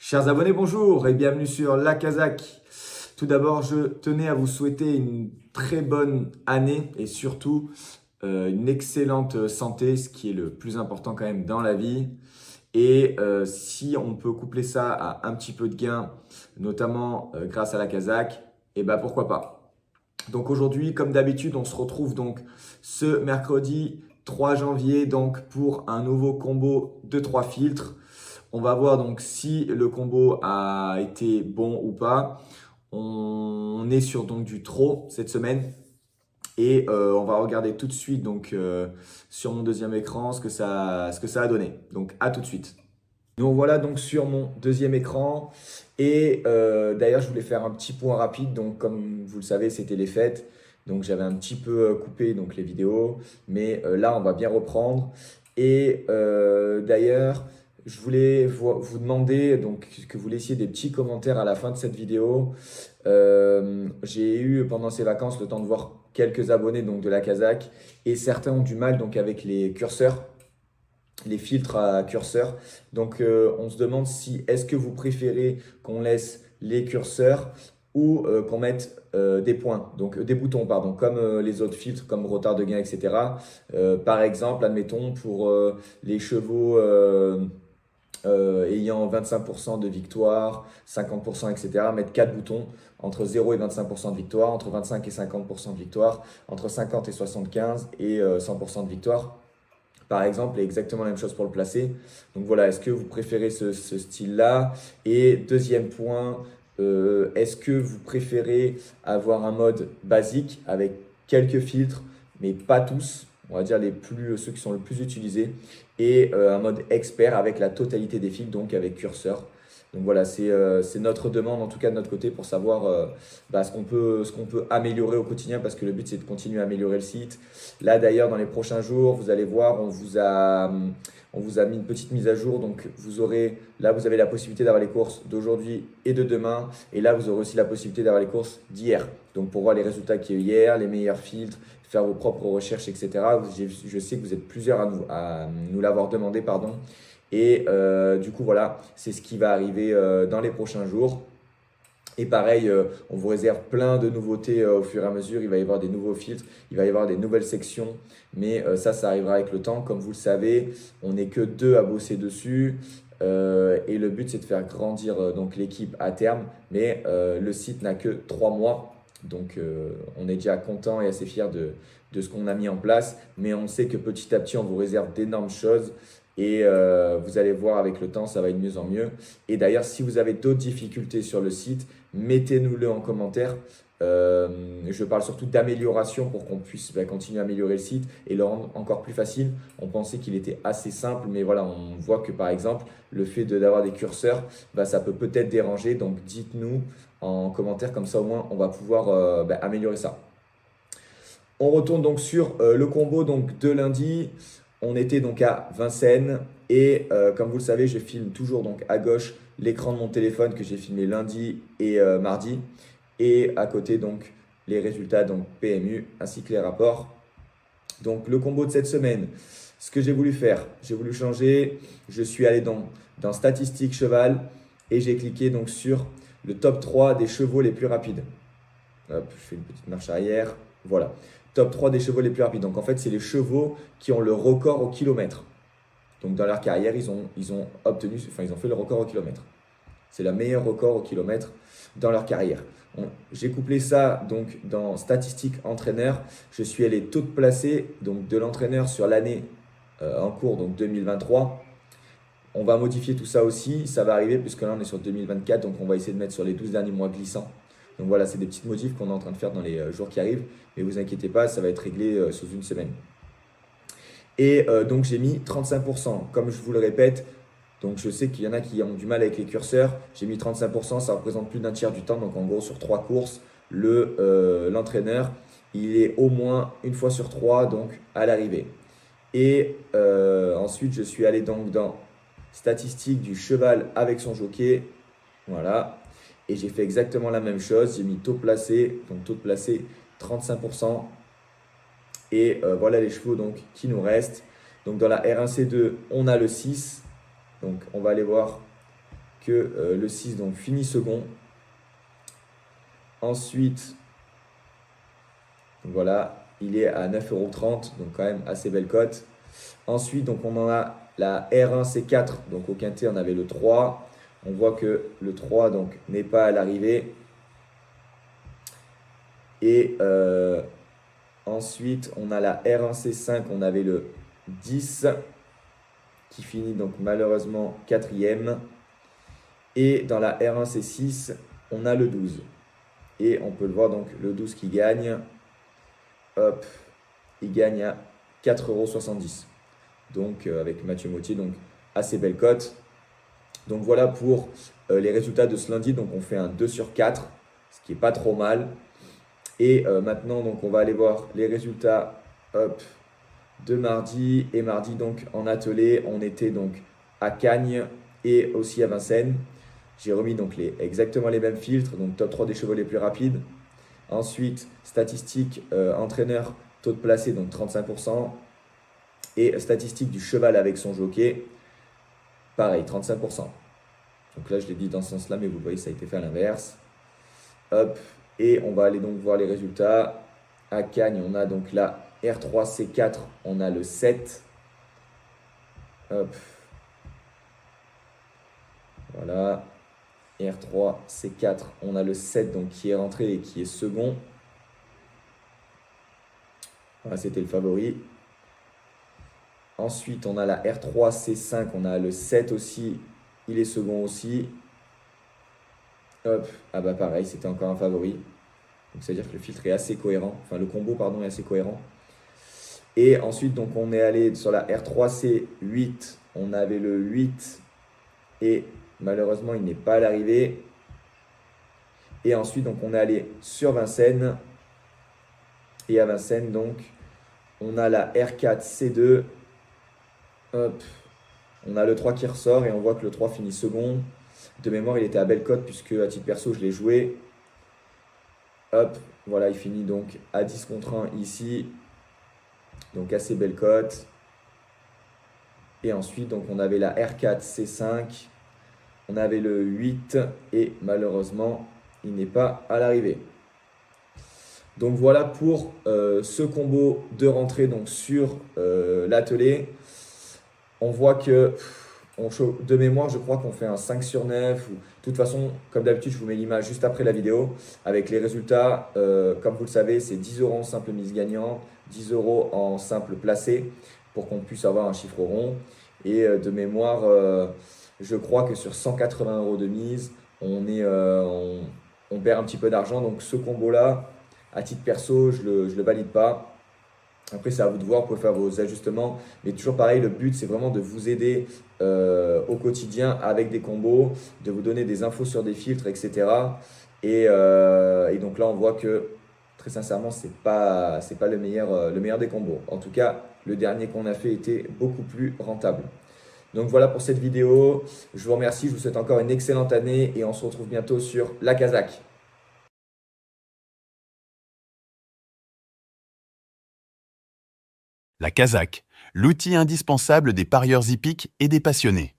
Chers abonnés, bonjour et bienvenue sur La Kazakh. Tout d'abord, je tenais à vous souhaiter une très bonne année et surtout une excellente santé, ce qui est le plus important quand même dans la vie. Et si on peut coupler ça à un petit peu de gain, notamment grâce à La Kazakh, et ben pourquoi pas. Donc aujourd'hui, comme d'habitude, on se retrouve donc ce mercredi 3 janvier donc pour un nouveau combo de 3 filtres. On va voir donc si le combo a été bon ou pas. On est sur donc du trop cette semaine et on va regarder tout de suite donc sur mon deuxième écran ce que ça a donné. Donc à tout de suite. Nous voilà donc sur mon deuxième écran et d'ailleurs je voulais faire un petit point rapide. Donc comme vous le savez, c'était les fêtes. Donc j'avais un petit peu coupé donc les vidéos, mais là on va bien reprendre. Et d'ailleurs, je voulais vous demander donc que vous laissiez des petits commentaires à la fin de cette vidéo. J'ai eu pendant ces vacances le temps de voir quelques abonnés donc de la Kazakh et certains ont du mal donc avec les curseurs, les filtres à curseur. Donc on se demande si est-ce que vous préférez qu'on laisse les curseurs ou qu'on mette des points, donc des boutons, pardon, comme les autres filtres, comme retard de gain, etc. Par exemple, admettons pour les chevaux ayant 25% de victoire, 50%, etc., mettre 4 boutons entre 0 et 25% de victoire, entre 25 et 50% de victoire, entre 50 et 75 et 100% de victoire par exemple, et exactement la même chose pour le placer. Donc voilà, est-ce que vous préférez ce style-là? Et deuxième point, est-ce que vous préférez avoir un mode basique avec quelques filtres, mais pas tous, on va dire ceux qui sont le plus utilisés, et un mode expert avec la totalité des filtres, donc avec curseur. Donc voilà, c'est notre demande en tout cas de notre côté pour savoir ce qu'on peut améliorer au quotidien parce que le but c'est de continuer à améliorer le site. Là d'ailleurs dans les prochains jours, vous allez voir, on vous a mis une petite mise à jour. Donc vous avez la possibilité d'avoir les courses d'aujourd'hui et de demain. Et là vous aurez aussi la possibilité d'avoir les courses d'hier. Donc pour voir les résultats qu'il y a eu hier, les meilleurs filtres, faire vos propres recherches, etc. Je sais que vous êtes plusieurs à nous l'avoir demandé, pardon. Et du coup, voilà, c'est ce qui va arriver dans les prochains jours. Et pareil, on vous réserve plein de nouveautés au fur et à mesure. Il va y avoir des nouveaux filtres, il va y avoir des nouvelles sections. Mais ça arrivera avec le temps. Comme vous le savez, on n'est que deux à bosser dessus. Et le but, c'est de faire grandir donc l'équipe à terme. Mais le site n'a que 3 mois. Donc, on est déjà content et assez fier de ce qu'on a mis en place. Mais on sait que petit à petit, on vous réserve d'énormes choses. Et vous allez voir avec le temps, ça va être de mieux en mieux. Et d'ailleurs, si vous avez d'autres difficultés sur le site, mettez-nous-le en commentaire. Je parle surtout d'amélioration pour qu'on puisse continuer à améliorer le site et le rendre encore plus facile. On pensait qu'il était assez simple, mais voilà, on voit que par exemple, le fait d'avoir des curseurs, ça peut peut-être déranger. Donc dites-nous en commentaire, comme ça au moins on va pouvoir améliorer ça. On retourne donc sur le combo donc, de lundi. On était donc à Vincennes et comme vous le savez, je filme toujours donc à gauche l'écran de mon téléphone que j'ai filmé lundi et mardi. Et à côté donc les résultats donc PMU ainsi que les rapports. Donc le combo de cette semaine, ce que j'ai voulu faire, j'ai voulu changer. Je suis allé dans statistiques cheval et j'ai cliqué donc sur le top 3 des chevaux les plus rapides. Hop, je fais une petite marche arrière. Voilà. Top 3 des chevaux les plus rapides. Donc en fait, c'est les chevaux qui ont le record au kilomètre. Donc dans leur carrière, ils ont fait le record au kilomètre. C'est le meilleur record au kilomètre dans leur carrière. J'ai couplé ça donc dans statistiques entraîneur. Je suis allé tout placer donc de l'entraîneur sur l'année en cours, donc 2023. On va modifier tout ça aussi. Ça va arriver puisque là on est sur 2024. Donc on va essayer de mettre sur les 12 derniers mois glissants. Donc voilà, c'est des petites modifs qu'on est en train de faire dans les jours qui arrivent. Mais vous inquiétez pas, ça va être réglé sous une semaine. Et donc j'ai mis 35%. Comme je vous le répète, donc je sais qu'il y en a qui ont du mal avec les curseurs. J'ai mis 35%, ça représente plus d'un tiers du temps. Donc en gros, sur 3 courses, l'entraîneur, il est au moins une fois sur 3 donc à l'arrivée. Et ensuite, je suis allé donc dans statistiques du cheval avec son jockey. Voilà. Et j'ai fait exactement la même chose. J'ai mis taux placé, donc taux de placé 35%. Et voilà les chevaux donc, qui nous restent. Donc dans la R1C2, on a le 6. Donc on va aller voir que le 6 donc, finit second. Ensuite, voilà, il est à 9,30 €, donc quand même assez belle cote. Ensuite, donc, on en a la R1C4, donc au quintet, on avait le 3. On voit que le 3 donc, n'est pas à l'arrivée. Et ensuite, on a la R1C5, on avait le 10 qui finit donc malheureusement quatrième. Et dans la R1C6, on a le 12. Et on peut le voir donc le 12 qui gagne. Hop, il gagne à 4,70 €. Donc avec Mathieu Mottier, donc assez belle cote. Donc voilà pour les résultats de ce lundi. Donc on fait un 2 sur 4, ce qui n'est pas trop mal. Et maintenant, donc, on va aller voir les résultats hop, de mardi. Et mardi, donc, en atelier, on était donc à Cagnes et aussi à Vincennes. J'ai remis donc exactement les mêmes filtres, donc top 3 des chevaux les plus rapides. Ensuite, statistiques entraîneur, taux de placé, donc 35%. Et statistiques du cheval avec son jockey, pareil, 35%. Donc là, je l'ai dit dans ce sens-là, mais vous voyez, ça a été fait à l'inverse. Hop, et on va aller donc voir les résultats. À Cagnes, on a donc la R3C4, on a le 7. Hop. Voilà. R3C4, on a le 7 donc, qui est rentré et qui est second. Voilà, c'était le favori. Ensuite, on a la R3C5, on a le 7 aussi, il est second aussi. Hop, ah bah pareil, c'était encore un favori. Donc c'est-à-dire que le filtre est assez cohérent, enfin le combo pardon est assez cohérent. Et ensuite donc on est allé sur la R3C8, on avait le 8 et malheureusement il n'est pas à l'arrivée. Et ensuite donc on est allé sur Vincennes et à Vincennes donc on a la R4C2. Hop, on a le 3 qui ressort et on voit que le 3 finit second. De mémoire il était à belle cote puisque à titre perso je l'ai joué. Hop, voilà, il finit donc à 10 contre 1 ici. Donc assez belle cote. Et ensuite, donc, on avait la R4C5. On avait le 8 et malheureusement, il n'est pas à l'arrivée. Donc voilà pour ce combo de rentrée donc, sur l'atelier. On voit que de mémoire, je crois qu'on fait un 5 sur 9. De toute façon, comme d'habitude, je vous mets l'image juste après la vidéo avec les résultats. Comme vous le savez, c'est 10 € en simple mise gagnant, 10 € en simple placé pour qu'on puisse avoir un chiffre rond. Et de mémoire, je crois que sur 180 € de mise, on perd un petit peu d'argent. Donc ce combo-là, à titre perso, je le valide pas. Après, c'est à vous de voir, vous pouvez faire vos ajustements. Mais toujours pareil, le but, c'est vraiment de vous aider au quotidien avec des combos, de vous donner des infos sur des filtres, etc. Et donc là, on voit que, très sincèrement, ce n'est pas le meilleur des combos. En tout cas, le dernier qu'on a fait était beaucoup plus rentable. Donc voilà pour cette vidéo. Je vous remercie, je vous souhaite encore une excellente année et on se retrouve bientôt sur La Kazakh. La Kazakh, l'outil indispensable des parieurs hippiques et des passionnés.